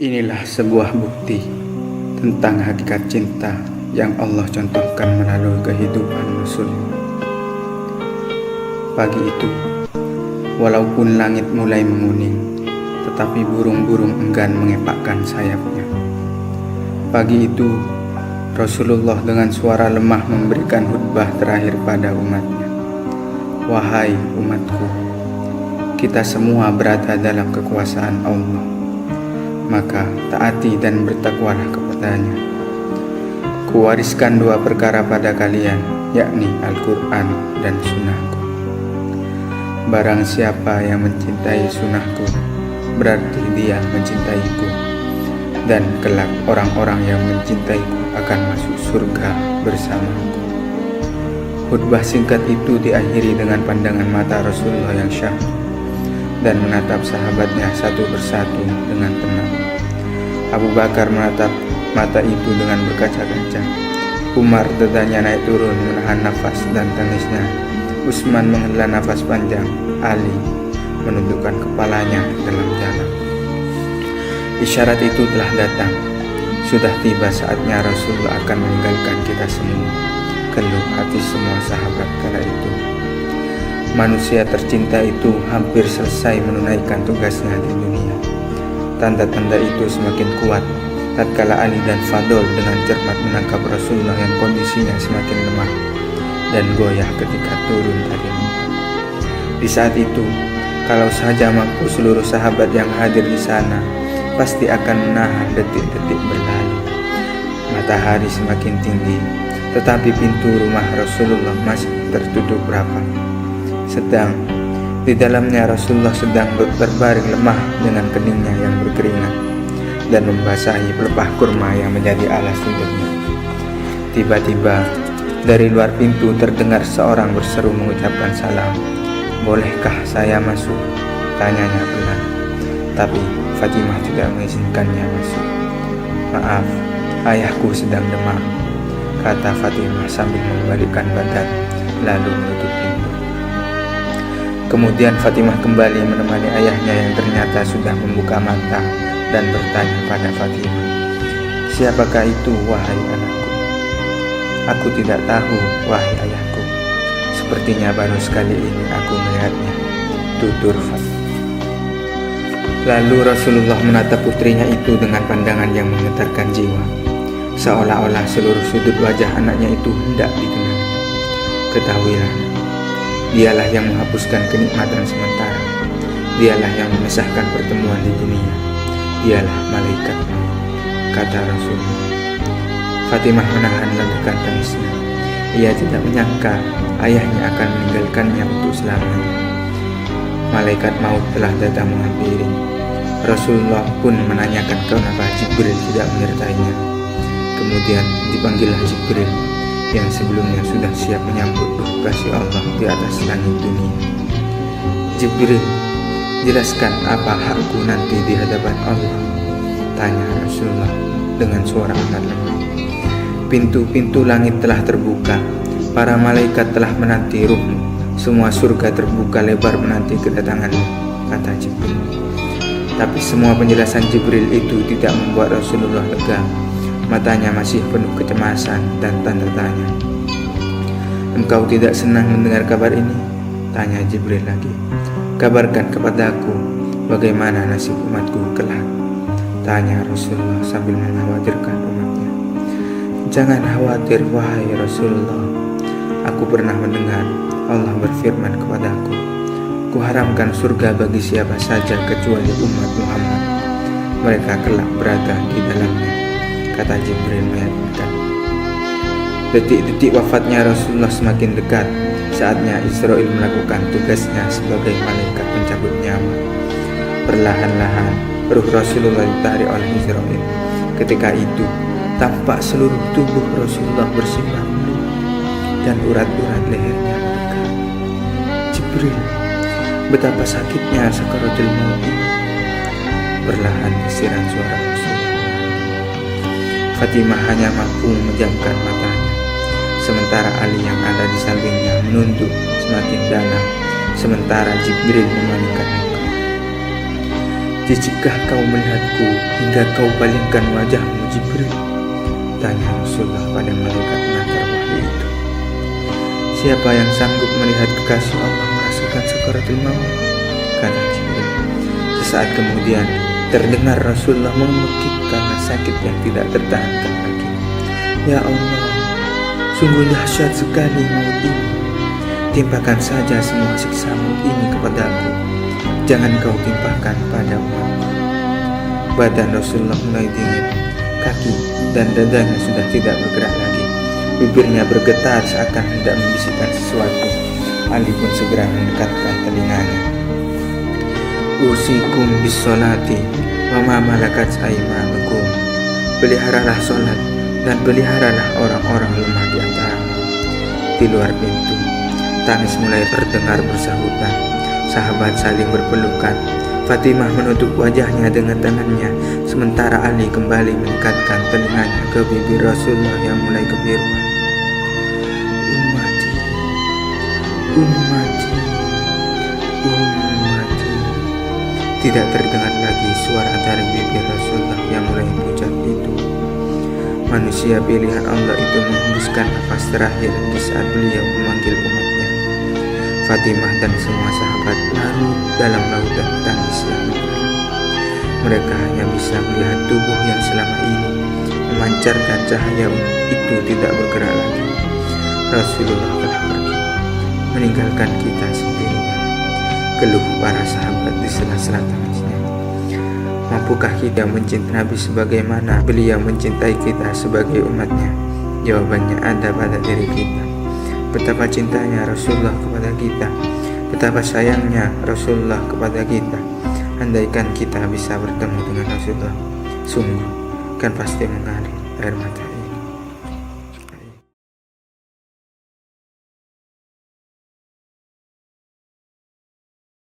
Inilah sebuah bukti tentang hakikat cinta yang Allah contohkan melalui kehidupan Rasulnya. Pagi itu, walaupun langit mulai menguning, tetapi burung-burung enggan mengepakkan sayapnya. Pagi itu, Rasulullah dengan suara lemah memberikan khutbah terakhir pada umatnya. Wahai umatku, kita semua berada dalam kekuasaan Allah, maka taati dan bertakwalah kepadanya. Kuwariskan dua perkara pada kalian, yakni Al-Quran dan Sunnahku. Barang siapa yang mencintai Sunnahku, berarti dia mencintaiku, dan kelak orang-orang yang mencintaiku akan masuk surga bersamaku. Khutbah singkat itu diakhiri dengan pandangan mata Rasulullah yang syahdu dan menatap sahabatnya satu persatu dengan tenang. Abu Bakar menatap mata itu dengan berkaca-kaca. Umar dadanya naik turun menahan nafas dan tangisnya. Utsman menghela nafas panjang. Ali menundukkan kepalanya dalam jalan. Isyarat itu telah datang. Sudah tiba saatnya Rasulullah akan meninggalkan kita semua, keluh hati semua sahabat kala itu. Manusia tercinta itu hampir selesai menunaikan tugasnya di dunia. Tanda-tanda itu semakin kuat tatkala Ali dan Fadl dengan cermat menangkap Rasulullah yang kondisinya semakin lemah dan goyah ketika turun dari mimbar. Di saat itu, kalau saja mampu seluruh sahabat yang hadir di sana pasti akan menahan detik-detik berlalu. Matahari semakin tinggi, tetapi pintu rumah Rasulullah masih tertutup rapat. Di dalamnya Rasulullah sedang berbaring lemah dengan keningnya yang berkeringat dan membasahi pelepah kurma yang menjadi alas tidurnya. Tiba-tiba dari luar pintu terdengar seorang berseru mengucapkan salam. "Bolehkah saya masuk?" tanyanya pelan. Tapi Fatimah tidak mengizinkannya masuk. "Maaf, ayahku sedang demam," kata Fatimah sambil membalikkan badan lalu menutup pintu. Kemudian Fatimah kembali menemani ayahnya yang ternyata sudah membuka mata dan bertanya pada Fatimah, "Siapakah itu, wahai anakku?" "Aku tidak tahu, wahai ayahku. Sepertinya baru sekali ini aku melihatnya," tutur Fatimah. Lalu Rasulullah menatap putrinya itu dengan pandangan yang menggetarkan jiwa, seolah-olah seluruh sudut wajah anaknya itu hendak dikenal. "Ketahuilah, Dialah yang menghapuskan kenikmatan sementara. Dialah yang memesahkan pertemuan di dunia. Dialah malaikat maut," kata Rasulullah. Fatimah menahan ledakan tangisnya. Ia tidak menyangka ayahnya akan meninggalkannya untuk selamanya. Malaikat maut telah datang menghampiri. Rasulullah pun menanyakan kenapa Jibril tidak menyertainya. Kemudian dipanggillah Jibril yang sebelumnya sudah siap menyambut kasih Allah di atas langit dunia. "Jibril, jelaskan apa hakku nanti di hadapan Allah?" tanya Rasulullah dengan suara amat lemah. "Pintu-pintu langit telah terbuka, para malaikat telah menanti ruhmu, semua surga terbuka lebar menanti kedatanganmu," kata Jibril. Tapi semua penjelasan Jibril itu tidak membuat Rasulullah lega. Matanya masih penuh kecemasan dan tanda tanya. "Engkau tidak senang mendengar kabar ini?" tanya Jibril lagi. "Kabarkan kepadaku bagaimana nasib umatku kelak," tanya Rasulullah sambil mengkhawatirkan umatnya. "Jangan khawatir, wahai Rasulullah. Aku pernah mendengar Allah berfirman kepadaku, Kuharamkan surga bagi siapa saja kecuali umat Muhammad. Mereka kelak berada di dalamnya," kata Jibril meyakinkan. Detik-detik wafatnya Rasulullah semakin dekat. Saatnya Israil melakukan tugasnya sebagai malaikat pencabut nyawa. Perlahan-lahan ruh Rasulullah ditarik oleh Israil. Ketika itu tampak seluruh tubuh Rasulullah bersimbah bulu dan urat-urat lehernya menekan. "Jibril, betapa sakitnya sakaratul maut ini," perlahan desiran suara Rasulullah. Fatimah hanya mampu memejamkan matanya, sementara Ali yang ada di sampingnya menunduk semakin dalam, sementara Jibril memalingkan muka. Jijikkah kau melihatku hingga kau palingkan wajahmu, Jibril? Tanya Rasulullah pada malaikat pengantar wahyu itu. Siapa yang sanggup melihat kekasih Allah merasakan sakaratul maut? Kata Jibril. Sesaat kemudian terdengar Rasulullah mengekik karena sakit yang tidak tertahankan lagi. Ya Allah, sungguh dahsyat sekali maut ini. Timpakan saja semua siksa maut ini kepadaku. Jangan kau timpakan pada umatku. Badan Rasulullah mulai dingin. Kaki dan dadanya sudah tidak bergerak lagi. Bibirnya bergetar seakan hendak membisikkan sesuatu. Ali pun segera mendekatkan telinganya. Usikum bis sholati wa ma malakat aymanukum. Peliharalah sholat dan peliharalah orang-orang lemah di antaramu. Di luar pintu, tangis mulai terdengar bersahutan. Sahabat saling berpelukan. Fatimah menutup wajahnya dengan tangannya, sementara Ali kembali mendekatkan telinganya ke bibir Rasulullah yang mulai kebiruan. Ummati, ummati, ummati. Tidak terdengar lagi suara dari bibir Rasulullah yang mulai pucat itu. Manusia pilihan Allah itu menghembuskan nafas terakhir di saat beliau memanggil umatnya. Fatimah dan semua sahabat larut dalam lautan tangis yang mendalam. Mereka hanya bisa melihat tubuh yang selama ini memancarkan cahaya itu tidak bergerak lagi. Rasulullah telah pergi, meninggalkan kita sendirian. Keluh para sahabat di sela-sela tangisnya. Mampukah kita mencintai Nabi sebagaimana beliau mencintai kita sebagai umatnya? Jawabannya ada pada diri kita. Betapa cintanya Rasulullah kepada kita, betapa sayangnya Rasulullah kepada kita. Andaikan kita bisa bertemu dengan Rasulullah, sungguh kan pasti mengalir air mata.